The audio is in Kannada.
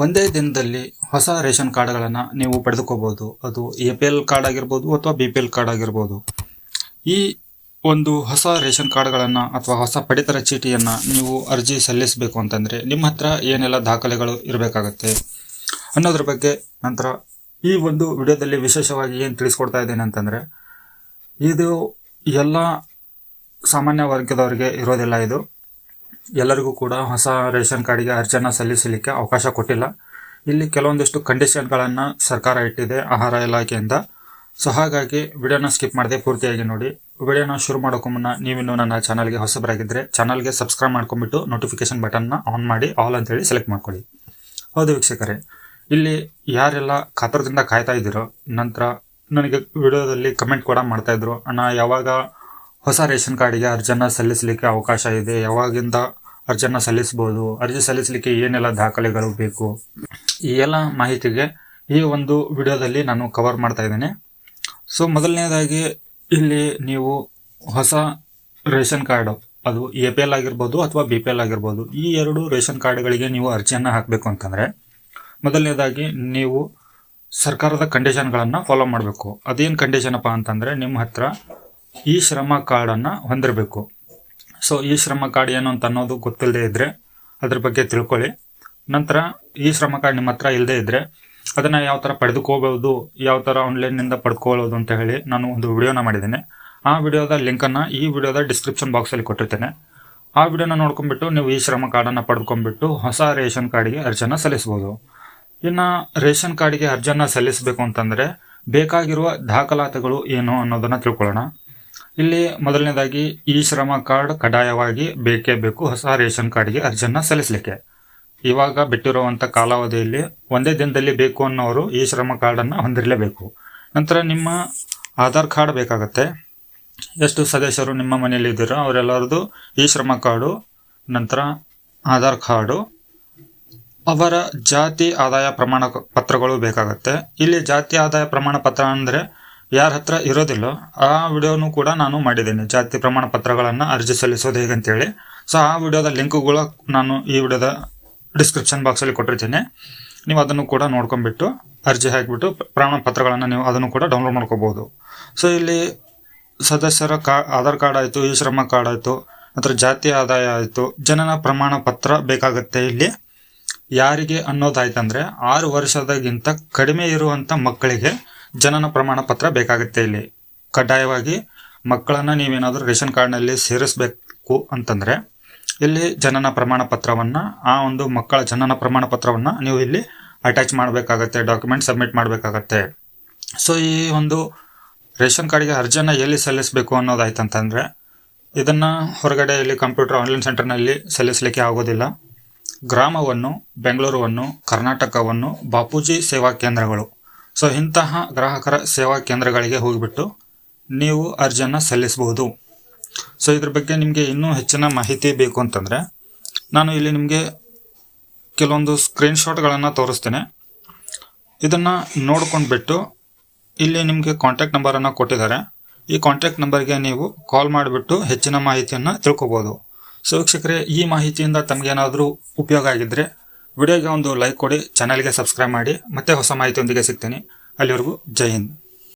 ಒಂದೇ ದಿನದಲ್ಲಿ ಹೊಸ ರೇಷನ್ ಕಾರ್ಡ್ಗಳನ್ನು ನೀವು ಪಡೆದುಕೋಬಹುದು. ಅದು APL ಕಾರ್ಡ್ ಆಗಿರ್ಬೋದು ಅಥವಾ BPL ಕಾರ್ಡ್ ಆಗಿರ್ಬೋದು. ಈ ಒಂದು ಹೊಸ ರೇಷನ್ ಕಾರ್ಡ್ಗಳನ್ನು ಅಥವಾ ಹೊಸ ಪಡಿತರ ಚೀಟಿಯನ್ನು ನೀವು ಅರ್ಜಿ ಸಲ್ಲಿಸಬೇಕು ಅಂತಂದರೆ ನಿಮ್ಮ ಹತ್ರ ಏನೆಲ್ಲ ದಾಖಲೆಗಳು ಇರಬೇಕಾಗತ್ತೆ ಅನ್ನೋದ್ರ ಬಗ್ಗೆ ನಂತರ ಈ ಒಂದು ವಿಡಿಯೋದಲ್ಲಿ ವಿಶೇಷವಾಗಿ ಏನು ತಿಳಿಸ್ಕೊಡ್ತಾ ಇದ್ದೇನೆ ಅಂತಂದರೆ, ಇದು ಎಲ್ಲ ಸಾಮಾನ್ಯ ವರ್ಗದವರಿಗೆ ಇರೋದಿಲ್ಲ. ಇದು ಎಲ್ಲರಿಗೂ ಕೂಡ ಹೊಸ ರೇಷನ್ ಕಾರ್ಡಿಗೆ ಅರ್ಜಿಯನ್ನು ಸಲ್ಲಿಸಲಿಕ್ಕೆ ಅವಕಾಶ ಕೊಟ್ಟಿಲ್ಲ. ಇಲ್ಲಿ ಕೆಲವೊಂದಿಷ್ಟು ಕಂಡೀಷನ್ಗಳನ್ನು ಸರ್ಕಾರ ಇಟ್ಟಿದೆ ಆಹಾರ ಇಲಾಖೆಯಿಂದ. ಸೊ ಹಾಗಾಗಿ ವಿಡಿಯೋನ ಸ್ಕಿಪ್ ಮಾಡದೆ ಪೂರ್ತಿಯಾಗಿ ನೋಡಿ. ವಿಡಿಯೋನ ಶುರು ಮಾಡೋಕ್ಕೂ ಮುನ್ನ ನೀವಿನ್ನು ನನ್ನ ಚಾನಲ್ಗೆ ಹೊಸಬರಾಗಿದ್ದರೆ ಚಾನಲ್ಗೆ ಸಬ್ಸ್ಕ್ರೈಬ್ ಮಾಡ್ಕೊಂಡ್ಬಿಟ್ಟು ನೋಟಿಫಿಕೇಶನ್ ಬಟನ್ನ ಆನ್ ಮಾಡಿ ಆಲ್ ಅಂತೇಳಿ ಸೆಲೆಕ್ಟ್ ಮಾಡ್ಕೊಳ್ಳಿ. ಹೌದು ವೀಕ್ಷಕರೇ, ಇಲ್ಲಿ ಯಾರೆಲ್ಲ ಕಾತರದಿಂದ ಕಾಯ್ತಾ ಇದ್ದೀರೋ, ನಂತರ ನನಗೆ ವಿಡಿಯೋದಲ್ಲಿ ಕಮೆಂಟ್ ಕೂಡ ಮಾಡ್ತಾ ಇದ್ರು, ಅಣ್ಣ ಯಾವಾಗ ಹೊಸ ರೇಷನ್ ಕಾರ್ಡಿಗೆ ಅರ್ಜಿಯನ್ನು ಸಲ್ಲಿಸಲಿಕ್ಕೆ ಅವಕಾಶ ಇದೆ, ಯಾವಾಗಿಂದ ಅರ್ಜಿಯನ್ನು ಸಲ್ಲಿಸಬಹುದು, ಅರ್ಜಿ ಸಲ್ಲಿಸಲಿಕ್ಕೆ ಏನೆಲ್ಲ ದಾಖಲೆಗಳು ಬೇಕು, ಈ ಎಲ್ಲ ಮಾಹಿತಿಗೆ ಈ ಒಂದು ವಿಡಿಯೋದಲ್ಲಿ ನಾನು ಕವರ್ ಮಾಡ್ತಾ ಇದ್ದೇನೆ. ಸೊ ಮೊದಲನೇದಾಗಿ ಇಲ್ಲಿ ನೀವು ಹೊಸ ರೇಷನ್ ಕಾರ್ಡ್, ಅದು APL ಆಗಿರ್ಬೋದು ಅಥವಾ BPL ಆಗಿರ್ಬೋದು, ಈ ಎರಡು ರೇಷನ್ ಕಾರ್ಡ್ಗಳಿಗೆ ನೀವು ಅರ್ಜಿಯನ್ನು ಹಾಕಬೇಕು ಅಂತಂದರೆ ಮೊದಲನೇದಾಗಿ ನೀವು ಸರ್ಕಾರದ ಕಂಡೀಷನ್ಗಳನ್ನು ಫಾಲೋ ಮಾಡಬೇಕು. ಅದೇನು ಕಂಡೀಷನ್ ಅಪ್ಪ ಅಂತಂದರೆ, ನಿಮ್ಮ ಹತ್ರ ಈ ಶ್ರಮ ಕಾರ್ಡನ್ನು ಹೊಂದಿರಬೇಕು. ಸೊ ಈ ಶ್ರಮ ಕಾರ್ಡ್ ಏನು ಅಂತ ಅನ್ನೋದು ಗೊತ್ತಿಲ್ಲದೆ ಇದ್ದರೆ ಅದ್ರ ಬಗ್ಗೆ ತಿಳ್ಕೊಳ್ಳಿ. ನಂತರ ಈ ಶ್ರಮ ಕಾರ್ಡ್ ನಿಮ್ಮ ಹತ್ರ ಇಲ್ಲದೆ ಇದ್ದರೆ ಅದನ್ನು ಯಾವ ಥರ ಪಡೆದುಕೋಬಹುದು, ಯಾವ ಥರ ಆನ್ಲೈನ್ನಿಂದ ಪಡ್ಕೊಳ್ಳೋದು ಅಂತ ಹೇಳಿ ನಾನು ಒಂದು ವಿಡಿಯೋನ ಮಾಡಿದ್ದೇನೆ. ಆ ವಿಡಿಯೋದ ಲಿಂಕನ್ನು ಈ ವಿಡಿಯೋದ ಡಿಸ್ಕ್ರಿಪ್ಷನ್ ಬಾಕ್ಸಲ್ಲಿ ಕೊಟ್ಟಿರ್ತೇನೆ. ಆ ವಿಡಿಯೋನ ನೋಡ್ಕೊಂಡ್ಬಿಟ್ಟು ನೀವು ಈ ಶ್ರಮ ಕಾರ್ಡನ್ನು ಪಡ್ಕೊಂಡ್ಬಿಟ್ಟು ಹೊಸ ರೇಷನ್ ಕಾರ್ಡಿಗೆ ಅರ್ಜಿಯನ್ನು ಸಲ್ಲಿಸ್ಬೋದು. ಇನ್ನು ರೇಷನ್ ಕಾರ್ಡಿಗೆ ಅರ್ಜಿಯನ್ನು ಸಲ್ಲಿಸಬೇಕು ಅಂತಂದರೆ ಬೇಕಾಗಿರುವ ದಾಖಲಾತಿಗಳು ಏನು ಅನ್ನೋದನ್ನು ತಿಳ್ಕೊಳ್ಳೋಣ. ಇಲ್ಲಿ ಮೊದಲನೇದಾಗಿ ಈ ಶ್ರಮ ಕಾರ್ಡ್ ಕಡ್ಡಾಯವಾಗಿ ಬೇಕೇ ಬೇಕು ಹೊಸ ರೇಷನ್ ಕಾರ್ಡ್ಗೆ ಅರ್ಜಿಯನ್ನು ಸಲ್ಲಿಸಲಿಕ್ಕೆ. ಇವಾಗ ಬಿಟ್ಟಿರುವಂಥ ಕಾಲಾವಧಿಯಲ್ಲಿ ಒಂದೇ ದಿನದಲ್ಲಿ ಬೇಕು ಅನ್ನೋರು ಈ ಶ್ರಮ ಕಾರ್ಡನ್ನು ಹೊಂದಿರಲೇಬೇಕು. ನಂತರ ನಿಮ್ಮ ಆಧಾರ್ ಕಾರ್ಡ್ ಬೇಕಾಗತ್ತೆ. ಎಷ್ಟು ಸದಸ್ಯರು ನಿಮ್ಮ ಮನೆಯಲ್ಲಿ ಇದ್ದೀರೋ ಅವರೆಲ್ಲರದು ಈ ಶ್ರಮ ಕಾರ್ಡು, ನಂತರ ಆಧಾರ್ ಕಾರ್ಡು, ಅವರ ಜಾತಿ ಆದಾಯ ಪ್ರಮಾಣ ಪತ್ರಗಳು ಬೇಕಾಗತ್ತೆ. ಇಲ್ಲಿ ಜಾತಿ ಆದಾಯ ಪ್ರಮಾಣ ಪತ್ರ ಅಂದರೆ ಯಾರ ಹತ್ರ ಇರೋದಿಲ್ಲೋ ಆ ವಿಡಿಯೋನು ಕೂಡ ನಾನು ಮಾಡಿದ್ದೇನೆ, ಜಾತಿ ಪ್ರಮಾಣ ಪತ್ರಗಳನ್ನು ಅರ್ಜಿ ಸಲ್ಲಿಸೋದು ಹೇಗಂತೇಳಿ. ಸೊ ಆ ವಿಡಿಯೋದ ಲಿಂಕ್ಗಳು ನಾನು ಈ ವಿಡಿಯೋದ ಡಿಸ್ಕ್ರಿಪ್ಷನ್ ಬಾಕ್ಸಲ್ಲಿ ಕೊಟ್ಟಿರ್ತೇನೆ. ನೀವು ಅದನ್ನು ಕೂಡ ನೋಡ್ಕೊಂಡ್ಬಿಟ್ಟು ಅರ್ಜಿ ಹಾಕಿಬಿಟ್ಟು ಪ್ರಮಾಣ ಪತ್ರಗಳನ್ನು ನೀವು ಅದನ್ನು ಕೂಡ ಡೌನ್ಲೋಡ್ ಮಾಡ್ಕೋಬಹುದು. ಸೊ ಇಲ್ಲಿ ಸದಸ್ಯರ ಆಧಾರ್ ಕಾರ್ಡ್ ಆಯಿತು, ಈ ಶ್ರಮ ಕಾರ್ಡ್ ಆಯಿತು, ನಂತರ ಜಾತಿ ಆದಾಯ ಆಯಿತು, ಜನನ ಪ್ರಮಾಣ ಪತ್ರ ಬೇಕಾಗುತ್ತೆ. ಇಲ್ಲಿ ಯಾರಿಗೆ ಅನ್ನೋದಾಯ್ತಂದ್ರೆ 6 ವರ್ಷದಗಿಂತ ಕಡಿಮೆ ಇರುವಂಥ ಮಕ್ಕಳಿಗೆ ಜನನ ಪ್ರಮಾಣ ಪತ್ರ ಬೇಕಾಗುತ್ತೆ. ಇಲ್ಲಿ ಕಡ್ಡಾಯವಾಗಿ ಮಕ್ಕಳನ್ನು ನೀವೇನಾದರೂ ರೇಷನ್ ಕಾರ್ಡ್ನಲ್ಲಿ ಸೇರಿಸಬೇಕು ಅಂತಂದರೆ ಇಲ್ಲಿ ಜನನ ಪ್ರಮಾಣ ಪತ್ರವನ್ನು, ಆ ಒಂದು ಮಕ್ಕಳ ಜನನ ಪ್ರಮಾಣ ಪತ್ರವನ್ನು ನೀವು ಇಲ್ಲಿ ಅಟ್ಯಾಚ್ ಮಾಡಬೇಕಾಗತ್ತೆ, ಡಾಕ್ಯುಮೆಂಟ್ ಸಬ್ಮಿಟ್ ಮಾಡಬೇಕಾಗತ್ತೆ. ಸೊ ಈ ಒಂದು ರೇಷನ್ ಕಾರ್ಡ್ಗೆ ಅರ್ಜಿಯನ್ನು ಎಲ್ಲಿ ಸಲ್ಲಿಸಬೇಕು ಅನ್ನೋದಾಯ್ತಂತಂದರೆ ಇದನ್ನು ಹೊರಗಡೆ ಇಲ್ಲಿ ಕಂಪ್ಯೂಟರ್ ಆನ್ಲೈನ್ ಸೆಂಟರ್ನಲ್ಲಿ ಸಲ್ಲಿಸಲಿಕ್ಕೆ ಆಗೋದಿಲ್ಲ. ಗ್ರಾಮವನ್ನು, ಬೆಂಗಳೂರನ್ನು, ಕರ್ನಾಟಕವನ್ನು, ಬಾಪೂಜಿ ಸೇವಾ ಕೇಂದ್ರಗಳು, ಸೊ ಇಂತಹ ಗ್ರಾಹಕರ ಸೇವಾ ಕೇಂದ್ರಗಳಿಗೆ ಹೋಗಿಬಿಟ್ಟು ನೀವು ಅರ್ಜಿಯನ್ನು ಸಲ್ಲಿಸಬಹುದು. ಸೊ ಇದ್ರ ಬಗ್ಗೆ ನಿಮಗೆ ಇನ್ನೂ ಹೆಚ್ಚಿನ ಮಾಹಿತಿ ಬೇಕು ಅಂತಂದರೆ ನಾನು ಇಲ್ಲಿ ನಿಮಗೆ ಕೆಲವೊಂದು ಸ್ಕ್ರೀನ್ಶಾಟ್ಗಳನ್ನು ತೋರಿಸ್ತೇನೆ. ಇದನ್ನು ನೋಡ್ಕೊಂಡ್ಬಿಟ್ಟು ಇಲ್ಲಿ ನಿಮಗೆ ಕಾಂಟ್ಯಾಕ್ಟ್ ನಂಬರನ್ನು ಕೊಟ್ಟಿದ್ದಾರೆ. ಈ ಕಾಂಟ್ಯಾಕ್ಟ್ ನಂಬರ್ಗೆ ನೀವು ಕಾಲ್ ಮಾಡಿಬಿಟ್ಟು ಹೆಚ್ಚಿನ ಮಾಹಿತಿಯನ್ನು ತಿಳ್ಕೊಬೋದು. ಸೊ ವೀಕ್ಷಕರೇ, ಈ ಮಾಹಿತಿಯಿಂದ ತಮಗೇನಾದರೂ ಉಪಯೋಗ ಆಗಿದ್ದರೆ ವಿಡಿಯೋಗೆ ಒಂದು ಲೈಕ್ ಕೊಡಿ, ಚಾನಲ್ಗೆ ಸಬ್ಸ್ಕ್ರೈಬ್ ಮಾಡಿ. ಮತ್ತೆ ಹೊಸ ಮಾಹಿತಿಯೊಂದಿಗೆ ಸಿಗ್ತೀನಿ. ಅಲ್ಲಿವರೆಗೂ ಜೈ ಹಿಂದ್.